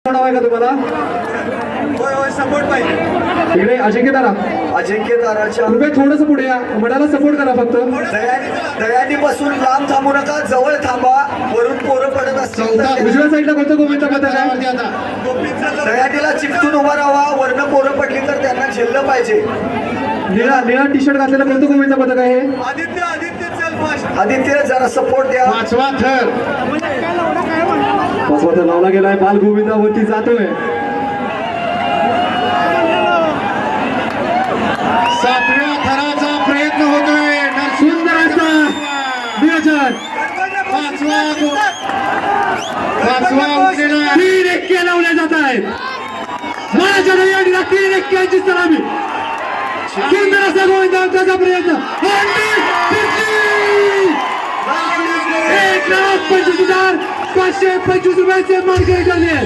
नाव आहे का तुम्हाला? होय होय सपोर्ट पाहिजे. इकडे अजिंक्य तारा. अजिंक्य ताराच्या कृपया थोडस पुढे या, मनाला सपोर्ट करा फक्त. दयानी बसून लांब थांबू नका, जवळ थांबा. वरून पोरं पडत असतील उजव्या साईडला कोणतं गोविंद पथक आहे? दयानीला चिकटून उभा राहावा. वरनं पोरं पडली तर त्यांना झेललं पाहिजे. निळा निळा टी शर्ट घातलेलं कोणतं गोविंद पथक आहे? आदित्य आदित्य चल फास्ट. आदित्य जरा सपोर्ट द्या. पाचवा थर लावला गेलाय. बाल गोविंदावरती जातोय. सातव्या थराचा प्रयत्न होतोय. सुंदर असा नियोजन. पाचवा उठलेला 3 एक्के लावले जात आहेत. मनाच्या दहीहंडीला 3 एक्क्यांची सलामी. सुंदर असा गोविंदाचा प्रयत्न. 1,25,525 रुपयाचे मानकरी ठरले.